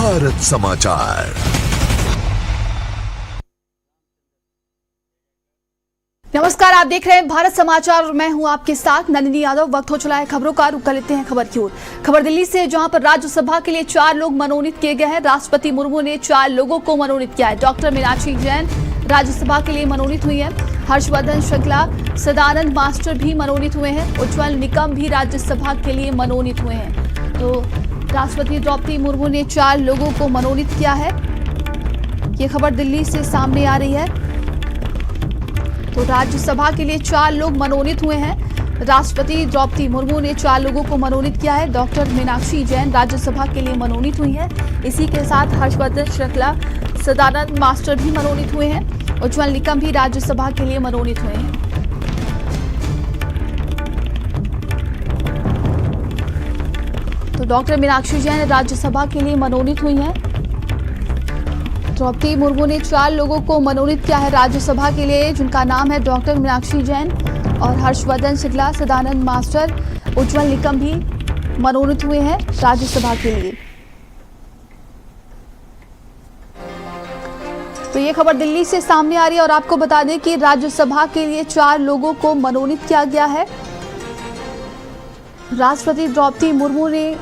भारत समाचार। नमस्कार, आप देख रहे हैं भारत समाचार। मैं हूं आपके साथ नंदिनी यादव। वक्त हो चला है खबरों का। रुक कर लेते हैं खबर की ओर। खबर दिल्ली से, जहां पर राज्यसभा के लिए 4 लोग मनोनीत किए गए हैं। राष्ट्रपति मुर्मू ने 4 लोगों को मनोनीत किया है। डॉक्टर मीनाक्षी जैन राज्यसभा के लिए मनोनीत हुई है। हर्षवर्धन श्रृंगला, सदानंद मास्टर भी मनोनीत हुए हैं। उज्ज्वल निकम भी राज्यसभा के लिए मनोनीत हुए हैं। तो राष्ट्रपति द्रौपदी मुर्मू ने 4 लोगों को मनोनीत किया है। ये खबर दिल्ली से सामने आ रही है। तो राज्यसभा के लिए 4 लोग मनोनीत हुए हैं। राष्ट्रपति द्रौपदी मुर्मू ने 4 लोगों को मनोनीत किया है। डॉक्टर मीनाक्षी जैन राज्यसभा के लिए मनोनीत हुई है। इसी के साथ हर्षवर्धन श्रृंगला, सदानंद मास्टर भी मनोनीत हुए हैं। उज्ज्वल निकम भी राज्यसभा के लिए मनोनीत हुए हैं। तो डॉक्टर मीनाक्षी जैन राज्यसभा के लिए मनोनीत हुई हैं। द्रौपदी मुर्मू ने 4 लोगों को मनोनीत किया है राज्यसभा के लिए, जिनका नाम है डॉक्टर मीनाक्षी जैन और हर्षवर्धन श्रृंगला, सदानंद मास्टर, उज्ज्वल निकम भी मनोनीत हुए हैं राज्यसभा के लिए। तो ये खबर दिल्ली से सामने आ रही है और आपको बता दें कि राज्यसभा के लिए 4 लोगों को मनोनीत किया गया है। राष्ट्रपति द्रौपदी मुर्मू ने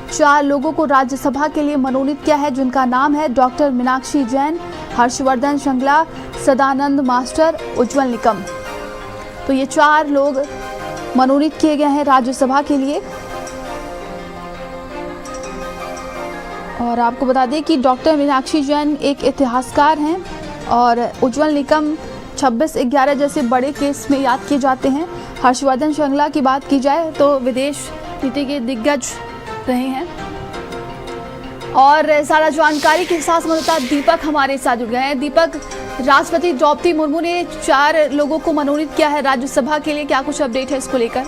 4 लोगों को राज्यसभा के लिए मनोनीत किया है, जिनका नाम है डॉक्टर मीनाक्षी जैन, हर्षवर्धन श्रृंगला, सदानंद मास्टर, उज्ज्वल निकम। तो ये 4 लोग मनोनीत किए गए हैं राज्यसभा के लिए। और आपको बता दें कि डॉक्टर मीनाक्षी जैन एक इतिहासकार हैं और उज्ज्वल निकम 26/11 जैसे बड़े केस में याद किए जाते हैं। हर्षवर्धन श्रृंगला की बात की जाए तो विदेश नीति के दिग्गज रहे हैं। और सारा जानकारी के साथ संवाददाता दीपक हमारे साथ जुड़ गए हैं। दीपक, राष्ट्रपति द्रौपदी मुर्मू ने 4 लोगों को मनोनीत किया है राज्यसभा के लिए, क्या कुछ अपडेट है इसको लेकर?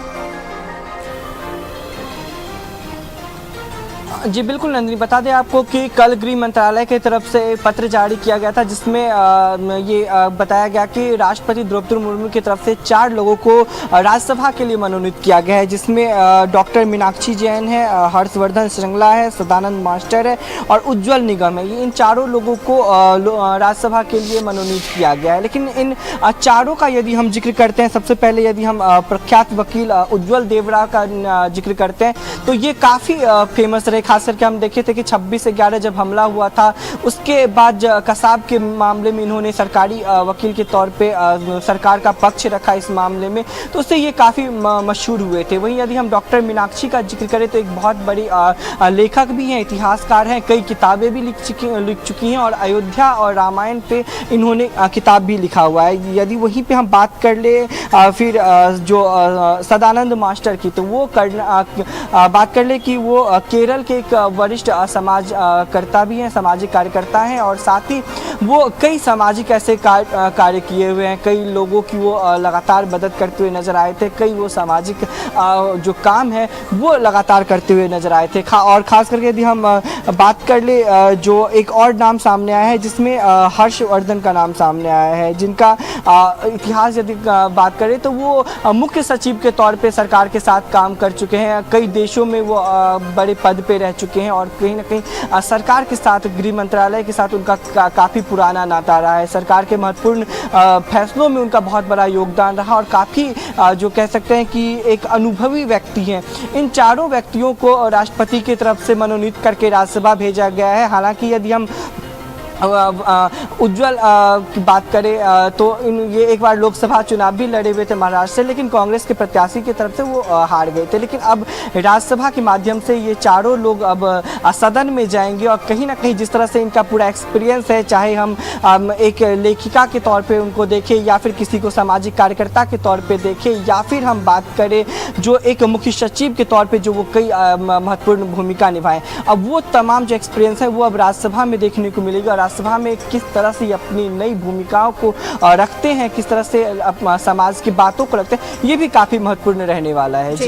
जी बिल्कुल नंदिनी, बता दें आपको कि कल गृह मंत्रालय की तरफ से पत्र जारी किया गया था, जिसमें ये बताया गया कि राष्ट्रपति द्रौपदी मुर्मू की तरफ से 4 लोगों को राज्यसभा के लिए मनोनीत किया गया है, जिसमें डॉक्टर मीनाक्षी जैन है, हर्षवर्धन श्रृंगला है, सदानंद मास्टर है और उज्ज्वल निगम है। ये इन 4 लोगों को राज्यसभा के लिए मनोनीत किया गया है। लेकिन इन 4 का यदि हम जिक्र करते हैं, सबसे पहले यदि हम प्रख्यात वकील उज्ज्वल देवरा का जिक्र करते हैं तो ये काफ़ी फेमस रहे। खास करके हम देखे थे कि 26/11 जब हमला हुआ था, उसके बाद कसाब के मामले में इन्होंने सरकारी वकील के तौर पे सरकार का पक्ष रखा इस मामले में, तो उससे ये काफ़ी मशहूर हुए थे। वहीं यदि हम डॉक्टर मीनाक्षी का जिक्र करें तो एक बहुत बड़ी लेखक भी हैं, इतिहासकार हैं, कई किताबें भी लिख चुकी हैं और अयोध्या और रामायण पे इन्होंने किताब भी लिखा हुआ है। यदि वहीं पर हम बात कर ले फिर जो सदानंद मास्टर की, तो वो बात कर ले कि वो केरल के एक वरिष्ठ समाज कर्ता भी हैं, सामाजिक कार्यकर्ता हैं और साथ ही वो कई सामाजिक ऐसे कार्य किए हुए हैं। कई लोगों की वो लगातार मदद करते हुए नजर आए थे। कई वो सामाजिक जो काम है वो लगातार करते हुए नजर आए थे। और ख़ास करके यदि हम बात कर ले, जो एक और नाम सामने आया है जिसमें हर्षवर्धन का नाम सामने आया है, जिनका इतिहास यदि बात करें तो वो मुख्य सचिव के तौर पर सरकार के साथ काम कर चुके हैं। कई देशों में वो बड़े पद पे रह चुके हैं और कहीं ना कहीं सरकार के साथ, गृह मंत्रालय के साथ उनका काफ़ी पुराना नाता रहा है। सरकार के महत्वपूर्ण फैसलों में उनका बहुत बड़ा योगदान रहा और काफ़ी जो कह सकते हैं कि एक अनुभवी व्यक्ति हैं। इन 4 व्यक्तियों को राष्ट्रपति की तरफ से मनोनीत करके राज्यसभा भेजा गया है। हालांकि यदि हम उज्ज्वल की बात करें तो ये एक बार लोकसभा चुनाव भी लड़े हुए थे महाराष्ट्र से, लेकिन कांग्रेस के प्रत्याशी की तरफ से वो हार गए थे। लेकिन अब राज्यसभा के माध्यम से ये 4 लोग अब सदन में जाएंगे और कहीं ना कहीं जिस तरह से इनका पूरा एक्सपीरियंस है, चाहे हम एक लेखिका के तौर पे उनको देखें या फिर किसी को सामाजिक कार्यकर्ता के तौर पे देखें या फिर हम बात करें जो एक मुख्य सचिव के तौर पे जो वो कई महत्वपूर्ण भूमिका निभाएं, अब वो तमाम जो एक्सपीरियंस है वो अब राज्यसभा में देखने को मिलेगा। राज्यसभा में किस तरह से अपनी नई भूमिकाओं को रखते हैं, किस तरह से समाज की बातों को रखते हैं, ये भी काफी महत्वपूर्ण रहने वाला है। जी,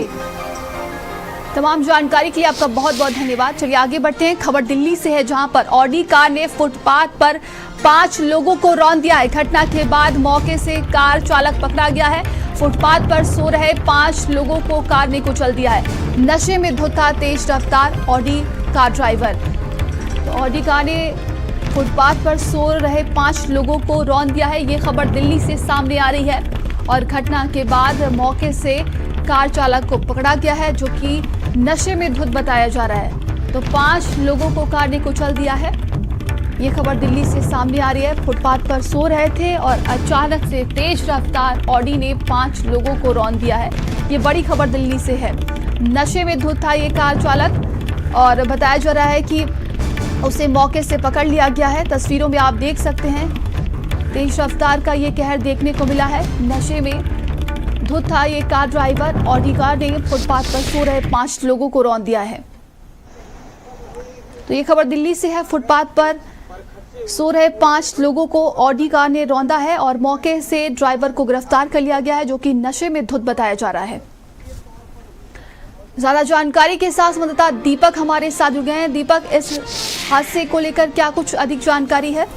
तमाम जानकारी के लिए आपका बहुत बहुत धन्यवाद। चलिए आगे बढ़ते हैं। खबर दिल्ली से है, जहां पर ऑडी कार ने फुटपाथ पर 5 लोगों को रौंद दिया है। घटना के बाद मौके से कार चालक पकड़ा गया है। फुटपाथ पर सो रहे 5 लोगों को कार ने कुचल दिया है। नशे में धुत था तेज रफ्तार ऑडी कार ड्राइवर। तो ऑडी कार ने फुटपाथ पर सो रहे 5 लोगों को रौंद दिया है। ये खबर दिल्ली से सामने आ रही है और घटना के बाद मौके से कार चालक को पकड़ा गया है, जो कि नशे में धुत बताया जा रहा है। तो 5 लोगों को कार ने कुचल दिया है। ये खबर दिल्ली से सामने आ रही है। फुटपाथ पर सो रहे थे और अचानक से तेज रफ्तार ऑडी ने 5 लोगों को रौंद दिया है। ये बड़ी खबर दिल्ली से है। नशे में धुत था ये कार चालक और बताया जा रहा है कि उसे मौके से पकड़ लिया गया है। तस्वीरों में आप देख सकते हैं तेज रफ्तार का ये कहर देखने को मिला है। नशे में धुत था ये कार ड्राइवर। ऑडी कार ने फुटपाथ पर सो रहे 5 लोगों को रौंद दिया है। तो ये खबर दिल्ली से है। फुटपाथ पर सो रहे 5 लोगों को ऑडी कार ने रौंदा है और मौके से ड्राइवर को गिरफ्तार कर लिया गया है, जो कि नशे में धुत बताया जा रहा है। ज्यादा जानकारी के साथ संवाददाता दीपक हमारे साथ जुड़ गए हैं। दीपक, इस हादसे को लेकर क्या कुछ अधिक जानकारी है?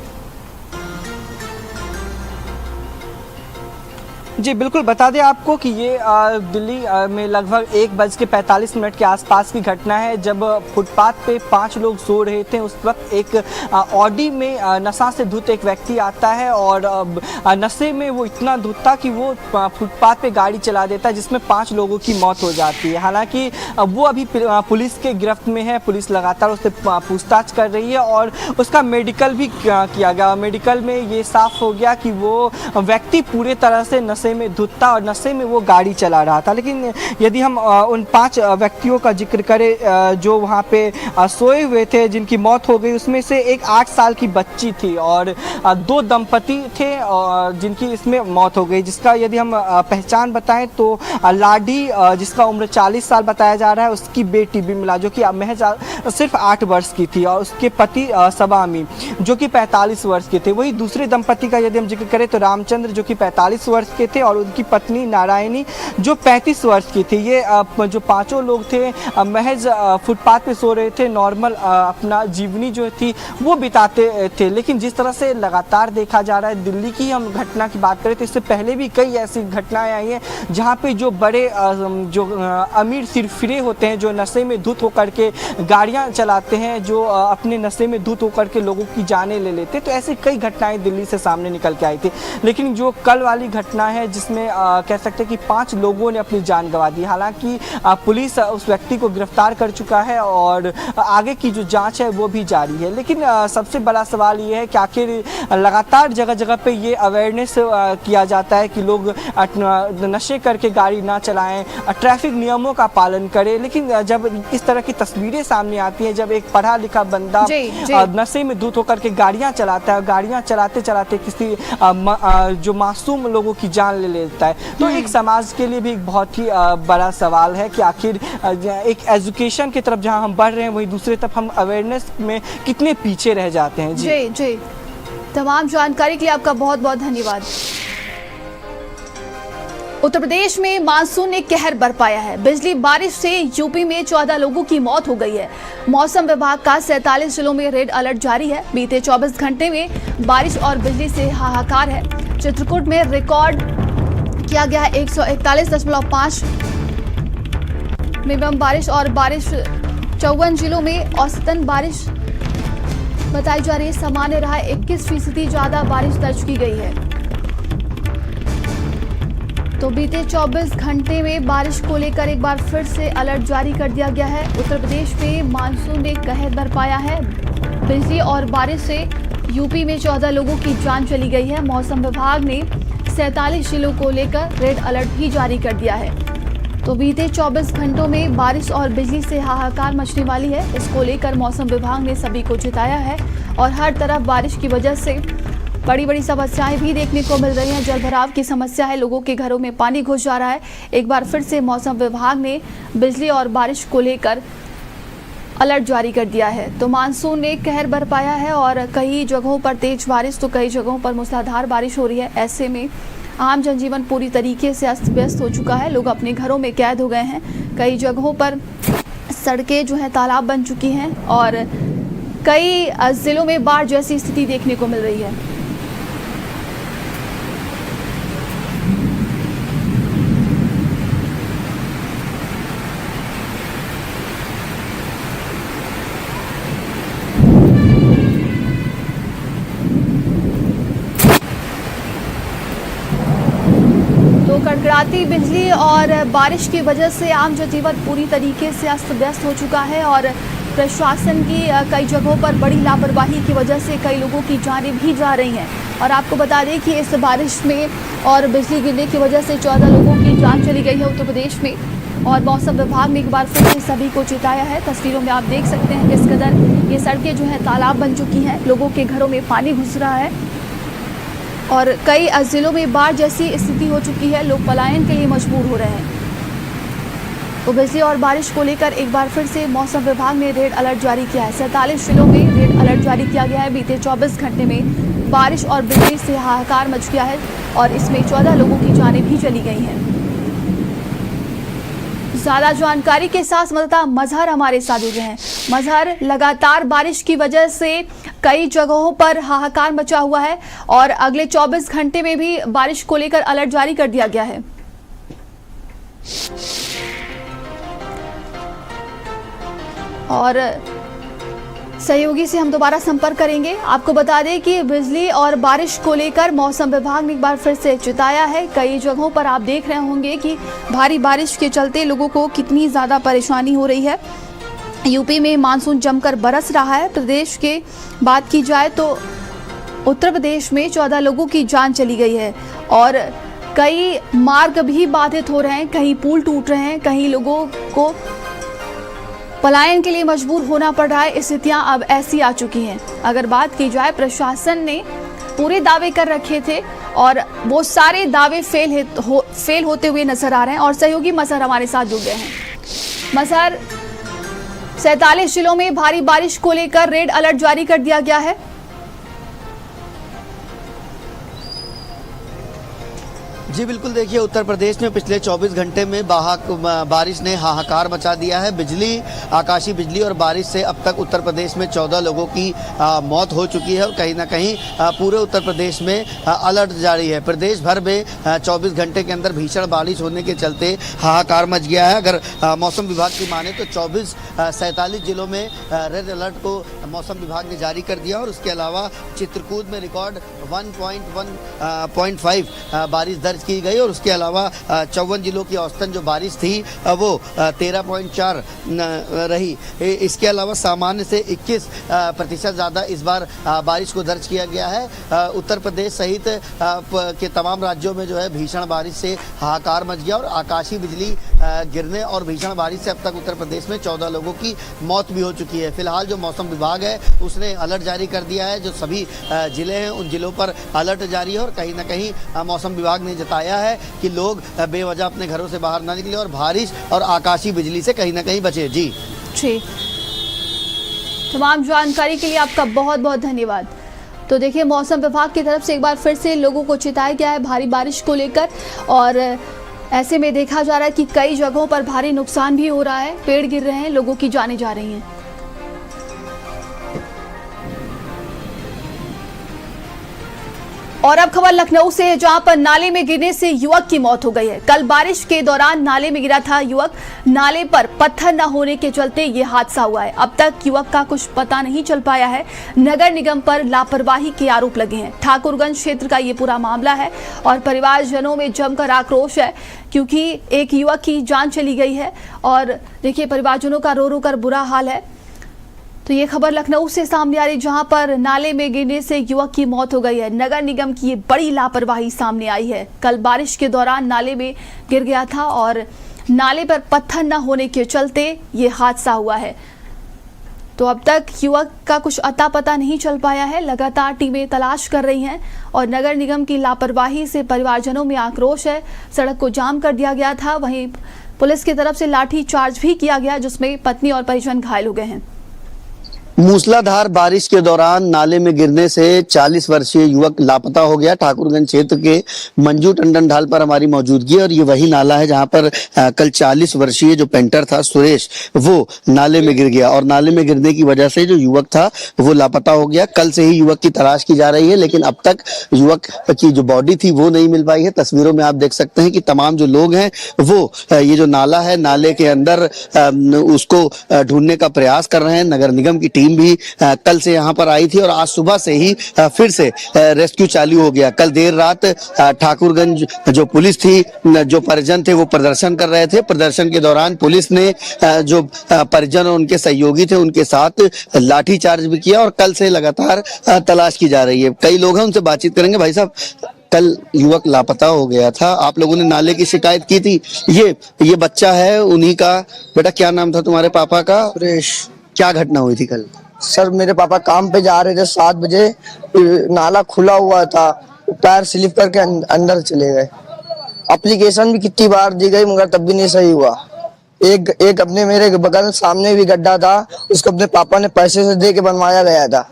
जी बिल्कुल, बता दें आपको कि ये दिल्ली में लगभग 1:45 के आसपास की घटना है, जब फुटपाथ पे 5 लोग सो रहे थे। उस वक्त एक ऑडी में नशा से धुत एक व्यक्ति आता है और नशे में वो इतना धुत था कि वो फुटपाथ पे गाड़ी चला देता है, जिसमें 5 लोगों की मौत हो जाती है। हालांकि वो अभी पुलिस के गिरफ्त में है। पुलिस लगातार उससे पूछताछ कर रही है और उसका मेडिकल भी किया गया। मेडिकल में ये साफ हो गया कि वो व्यक्ति पूरे तरह से नशे में धुत था और नशे में वो गाड़ी चला रहा था। लेकिन यदि हम उन 5 व्यक्तियों का जिक्र करें जो वहाँ पे सोए हुए थे, जिनकी मौत हो गई, उसमें से एक 8 साल की बच्ची थी और 2 दंपति थे जिनकी इसमें मौत हो गई। जिसका यदि हम पहचान बताएं तो लाडी, जिसका उम्र 40 साल बताया जा रहा है, उसकी बेटी बिमला जो कि महज सिर्फ 8 वर्ष की थी, और उसके पति सबामी जो कि 45 वर्ष के थे। वही दूसरे दंपति का यदि हम जिक्र करें तो रामचंद्र जो कि 45 वर्ष के थे और उनकी पत्नी नारायणी जो 35 वर्ष की थी। ये जो 5 लोग थे महज फुटपाथ पे सो रहे थे, नॉर्मल अपना जीवनी जो थी वो बिताते थे। लेकिन जिस तरह से लगातार देखा जा रहा है, दिल्ली की हम घटना की बात करें तो इससे पहले भी कई ऐसी घटनाएं आई हैं जहाँ पे जो बड़े जो अमीर सिरफिरे होते हैं, जो नशे में धुत होकर के गाड़ियाँ चलाते हैं, जो अपने नशे में धुत होकर के लोगों की जानें ले लेते, तो ऐसी कई घटनाएं दिल्ली से सामने निकल के आई थी। लेकिन जो कल वाली घटना है जिसमें कह सकते हैं कि 5 लोगों ने अपनी जान गंवा दी। हालांकि पुलिस उस व्यक्ति को गिरफ्तार कर चुका है और आगे की जो जांच है वो भी जारी है। लेकिन सबसे बड़ा सवाल ये है कि आखिर लगातार जगह जगह पे ये अवेयरनेस किया जाता है कि लोग नशे करके गाड़ी ना चलाएं, ट्रैफिक नियमों का पालन करें। लेकिन जब इस तरह की तस्वीरें सामने आती हैं, जब एक पढ़ा लिखा बंदा नशे में धुत होकर के गाड़ियाँ चलाता है, गाड़ियाँ चलाते चलाते किसी जो मासूम लोगों की जान ले लेता है, तो एक समाज के लिए भी एक बहुत ही बड़ा सवाल है कि आखिर एक एजुकेशन की तरफ जहां हम बढ़ रहे हैं, वहीं दूसरी तरफ हम अवेयरनेस में कितने पीछे रह जाते हैं। जी जी, तमाम जानकारी के लिए आपका बहुत बहुत धन्यवाद। उत्तर प्रदेश में मानसून ने कहर बरपाया है। बिजली बारिश से यूपी में 14 लोगों की मौत हो गई है। मौसम विभाग का 47 जिलों में रेड अलर्ट जारी है। बीते 24 घंटे में बारिश और बिजली से हाहाकार है। चित्रकूट में रिकॉर्ड किया गया है 141.5 मिलीमीटर बारिश और 54 जिलों में औसतन बारिश बताई जा रही है। सामान्य रहा 21% ज्यादा बारिश दर्ज की गई है। तो बीते 24 घंटे में बारिश को लेकर एक बार फिर से अलर्ट जारी कर दिया गया है। उत्तर प्रदेश में मानसून ने कहर बरपाया है। बिजली और बारिश से यूपी में 14 लोगों की जान चली गई है। मौसम विभाग ने 47 जिलों को लेकर रेड अलर्ट भी जारी कर दिया है। तो बीते 24 घंटों में बारिश और बिजली से हाहाकार मचने वाली है। इसको लेकर मौसम विभाग ने सभी को चेताया है और हर तरफ बारिश की वजह से बड़ी बड़ी समस्याएं भी देखने को मिल रही हैं। जलभराव की समस्या है, लोगों के घरों में पानी घुस जा रहा है। एक बार फिर से मौसम विभाग ने बिजली और बारिश को लेकर अलर्ट जारी कर दिया है। तो मानसून ने कहर बरपाया है और कई जगहों पर तेज बारिश तो कई जगहों पर मूसलाधार बारिश हो रही है। ऐसे में आम जनजीवन पूरी तरीके से अस्त व्यस्त हो चुका है। लोग अपने घरों में कैद हो गए हैं। कई जगहों पर सड़कें जो हैं तालाब बन चुकी हैं और कई जिलों में बाढ़ जैसी स्थिति देखने को मिल रही है। कड़कड़ाती बिजली और बारिश की वजह से आम जनजीवन पूरी तरीके से अस्त व्यस्त हो चुका है और प्रशासन की कई जगहों पर बड़ी लापरवाही की वजह से कई लोगों की जानें भी जा रही हैं। और आपको बता दें कि इस बारिश में और बिजली गिरने की वजह से 14 लोगों की जान चली गई है उत्तर प्रदेश में। और मौसम विभाग ने एक बार फिर से सभी को चेताया है। तस्वीरों में आप देख सकते हैं किस कदर ये सड़कें जो है तालाब बन चुकी हैं, लोगों के घरों में पानी घुस रहा है और कई जिलों में बाढ़ जैसी स्थिति हो चुकी है, लोग पलायन के लिए मजबूर हो रहे हैं। तो बिजली और बारिश को लेकर एक बार फिर से मौसम विभाग ने रेड अलर्ट जारी किया है। 47 जिलों में रेड अलर्ट जारी किया गया है। बीते 24 घंटे में बारिश और बिजली से हाहाकार मच गया है और इसमें 14 लोगों की जानें भी चली गई हैं। ज्यादा जानकारी के साथ संवाददाता मजहर हमारे साथ जुड़ रहे हैं। मजहर, लगातार बारिश की वजह से कई जगहों पर हाहाकार मचा हुआ है और अगले 24 घंटे में भी बारिश को लेकर अलर्ट जारी कर दिया गया है। और सहयोगी से हम दोबारा संपर्क करेंगे। आपको बता दें कि बिजली और बारिश को लेकर मौसम विभाग ने एक बार फिर से चेताया है। कई जगहों पर आप देख रहे होंगे कि भारी बारिश के चलते लोगों को कितनी ज़्यादा परेशानी हो रही है। यूपी में मानसून जमकर बरस रहा है। प्रदेश के बात की जाए तो उत्तर प्रदेश में 14 लोगों की जान चली गई है और कई मार्ग भी बाधित हो रहे हैं, कहीं पुल टूट रहे हैं, कहीं लोगों को पलायन के लिए मजबूर होना पड़ रहा है। स्थितियां अब ऐसी आ चुकी हैं। अगर बात की जाए, प्रशासन ने पूरे दावे कर रखे थे और वो सारे दावे फेल होते हुए नजर आ रहे हैं। और सहयोगी मजहर हमारे साथ जुड़ गए हैं। मजहर, 47 जिलों में भारी बारिश को लेकर रेड अलर्ट जारी कर दिया गया है। जी बिल्कुल, देखिए उत्तर प्रदेश में पिछले 24 घंटे में बारिश ने हाहाकार मचा दिया है। बिजली, आकाशीय बिजली और बारिश से अब तक उत्तर प्रदेश में 14 लोगों की मौत हो चुकी है और कहीं ना कहीं पूरे उत्तर प्रदेश में अलर्ट जारी है। प्रदेश भर में 24 घंटे के अंदर भीषण बारिश होने के चलते हाहाकार मच गया है। अगर मौसम विभाग की माने तो 47 जिलों में रेड अलर्ट को मौसम विभाग ने जारी कर दिया और उसके अलावा चित्रकूट में रिकॉर्ड 1.5 बारिश दर्ज की गई और उसके अलावा 54 जिलों की औसतन जो बारिश थी वो 13.4 रही। इसके अलावा सामान्य से 21% ज़्यादा इस बार बारिश को दर्ज किया गया है। उत्तर प्रदेश सहित के तमाम राज्यों में जो है भीषण बारिश से हाहाकार मच गया और आकाशीय बिजली गिरने और भीषण बारिश से अब तक उत्तर प्रदेश में 14 लोगों की मौत भी हो चुकी है। फिलहाल जो मौसम विभाग है उसने अलर्ट जारी कर दिया है। जो सभी जिले हैं उन जिलों पर अलर्ट जारी है और कहीं ना कहीं मौसम विभाग ने बताया है कि लोग बेवजह अपने घरों से बाहर ना निकले और बारिश और आकाशीय बिजली से कहीं ना कहीं बचे। जी तमाम जानकारी के लिए आपका बहुत बहुत धन्यवाद। तो देखिए, मौसम विभाग की तरफ से एक बार फिर से लोगों को चेताया गया है भारी बारिश को लेकर और ऐसे में देखा जा रहा है कि कई जगहों पर भारी नुकसान भी हो रहा है, पेड़ गिर रहे हैं, लोगों की जानें जा रही हैं। और अब खबर लखनऊ से है, जहां पर नाले में गिरने से युवक की मौत हो गई है। कल बारिश के दौरान नाले में गिरा था युवक। नाले पर पत्थर न होने के चलते ये हादसा हुआ है। अब तक युवक का कुछ पता नहीं चल पाया है। नगर निगम पर लापरवाही के आरोप लगे हैं। ठाकुरगंज क्षेत्र का ये पूरा मामला है और परिवारजनों में जमकर आक्रोश है क्योंकि एक युवक की जान चली गई है और देखिए परिवारजनों का रो रो कर बुरा हाल है। तो ये खबर लखनऊ से सामने आ रही, जहां पर नाले में गिरने से युवक की मौत हो गई है। नगर निगम की ये बड़ी लापरवाही सामने आई है। कल बारिश के दौरान नाले में गिर गया था और नाले पर पत्थर न होने के चलते ये हादसा हुआ है। तो अब तक युवक का कुछ अता पता नहीं चल पाया है। लगातार टीमें तलाश कर रही हैं और नगर निगम की लापरवाही से परिवारजनों में आक्रोश है। सड़क को जाम कर दिया गया था। वहीं पुलिस की तरफ से लाठी चार्ज भी किया गया, जिसमें पत्नी और परिजन घायल हो गए हैं। मूसलाधार बारिश के दौरान नाले में गिरने से 40 वर्षीय युवक लापता हो गया। ठाकुरगंज क्षेत्र के मंजू टंडन ढाल पर हमारी मौजूदगी है और ये वही नाला है जहां पर कल 40 वर्षीय जो पेंटर था सुरेश, वो नाले में गिर गया और नाले में गिरने की वजह से जो युवक था वो लापता हो गया। कल से ही युवक की तलाश की जा रही है, लेकिन अब तक युवक की जो बॉडी थी वो नहीं मिल पाई है। तस्वीरों में आप देख सकते हैं कि तमाम जो लोग हैं वो ये जो नाला है, नाले के अंदर उसको ढूंढने का प्रयास कर रहे हैं। नगर निगम की टीम टीम भी कल से यहाँ पर आई थी और आज सुबह से ही फिर से रेस्क्यू चालू हो गया। कल देर रात ठाकुरगंज जो पुलिस थी, जो परिजन थे वो प्रदर्शन कर रहे थे। प्रदर्शन के दौरान पुलिस ने जो परिजन और उनके सहयोगी थे उनके साथ लाठीचार्ज भी किया और कल से लगातार तलाश की जा रही है। कई लोग हैं, उनसे बातचीत करेंगे। भाई साहब, कल युवक लापता हो गया था, आप लोगों ने नाले की शिकायत की थी। ये बच्चा है उन्हीं का। बेटा, क्या नाम था तुम्हारे पापा का? सुरेश। क्या घटना हुई थी कल? सर, मेरे पापा काम पे जा रहे थे 7 बजे, नाला खुला हुआ था, पैर स्लिप करके अंदर चले गए। एप्लीकेशन भी कितनी बार दी गई मगर तब भी नहीं सही हुआ। एक अपने मेरे बगल सामने भी गड्ढा था, उसको अपने पापा ने पैसे से दे के बनवाया गया था।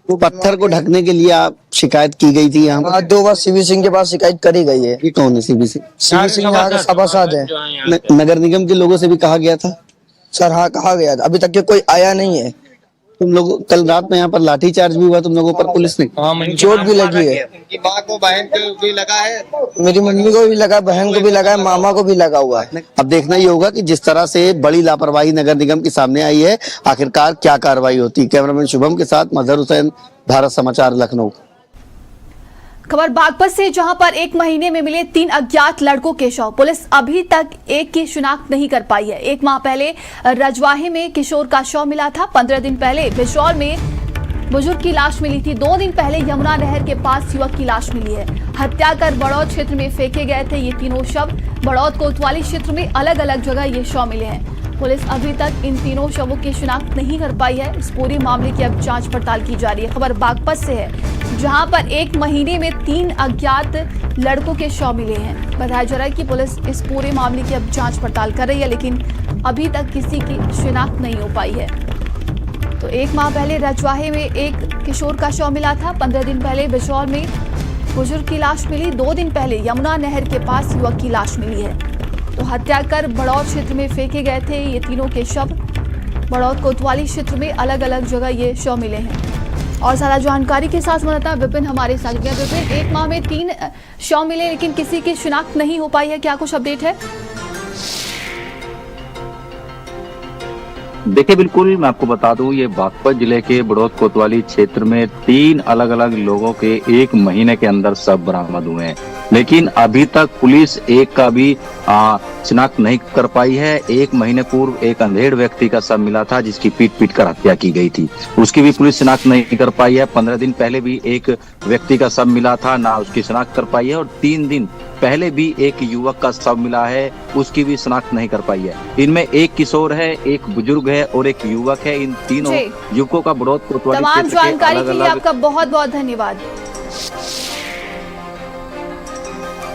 वो पत्थर को ढकने के लिए आप शिकायत की गई थी यहाँ पर? आज 2 बार सीबी सिंह के पास शिकायत करी गई है। ये कौन है सीबी सिंह? सीबी सिंह यहाँ के सभासद है। नगर निगम के लोगों से भी कहा गया था? सर हाँ, कहा गया था, अभी तक के कोई आया नहीं है। तुम लोग कल रात में यहाँ पर लाठीचार्ज भी हुआ तुम लोगों पर, पुलिस ने चोट भी लगी है। उनकी माँ को, बहन को भी लगा है, मेरी मम्मी को भी लगा, बहन को भी लगा है, मामा को भी लगा हुआ है। अब देखना ही होगा कि जिस तरह से बड़ी लापरवाही नगर निगम की सामने आई है, आखिरकार क्या कार्रवाई होती है। कैमरामैन शुभम के साथ मजहर हुसैन, भारत समाचार, लखनऊ। खबर बागपत से, जहां पर 1 महीने में मिले 3 अज्ञात लड़कों के शव। पुलिस अभी तक एक की शिनाख्त नहीं कर पाई है। 1 माह पहले रजवाहे में किशोर का शव मिला था। 15 दिन पहले बिजौर में बुजुर्ग की लाश मिली थी। 2 दिन पहले यमुना नहर के पास युवक की लाश मिली है। हत्या कर बड़ौद क्षेत्र में फेंके गए थे ये तीनों शव। बड़ौद कोतवाली क्षेत्र में अलग अलग जगह ये शव मिले हैं। पुलिस अभी तक इन तीनों शवों की शिनाख्त नहीं कर पाई है। इस पूरे मामले की अब जांच पड़ताल की जा रही है। खबर बागपत से है, जहां पर 1 महीने में 3 अज्ञात लड़कों के शव मिले हैं। बताया जा रहा है कि पुलिस इस पूरे मामले की अब जांच पड़ताल कर रही है, लेकिन अभी तक किसी की शिनाख्त नहीं हो पाई है। तो 1 माह पहले रजवाहे में एक किशोर का शव मिला था। 15 दिन पहले बिजौर में बुजुर्ग की लाश मिली। 2 दिन पहले यमुना नहर के पास युवक की लाश मिली है। तो हत्या कर बड़ौद क्षेत्र में फेंके गए थे ये तीनों के शव। बड़ौद कोतवाली क्षेत्र में अलग अलग जगह ये शव मिले हैं। और सारा जानकारी के साथ संवाददाता विपिन हमारे साथ गया। विपिन, 1 माह में 3 शव मिले लेकिन किसी की शिनाख्त नहीं हो पाई है, क्या कुछ अपडेट है? देखिए, बिल्कुल मैं आपको बता दूं, ये बागपत जिले के बड़ौद कोतवाली क्षेत्र में 3 अलग अलग लोगों के 1 महीने के अंदर शव बरामद हुए हैं, लेकिन अभी तक पुलिस एक का भी शिनाख्त नहीं कर पाई है। 1 महीने पूर्व एक अंधेड़ व्यक्ति का शव मिला था जिसकी पीट कर हत्या की गई थी, उसकी भी पुलिस शिनाख्त नहीं कर पाई है। 15 दिन पहले भी एक व्यक्ति का शव मिला था, ना उसकी शिनाख्त कर पाई है। और 3 दिन पहले भी एक युवक का शव मिला है, उसकी भी शिनाख्त नहीं कर पाई है। इनमें 1 किशोर है, 1 बुजुर्ग है और 1 युवक है। इन तीनों युवकों का बड़ौद कोतवाली तमाम जानकारी के लिए आपका बहुत बहुत धन्यवाद।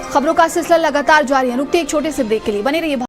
खबरों का सिलसिला लगातार जारी है। रुकते एक छोटे से ब्रेक के लिए, बने रहिए।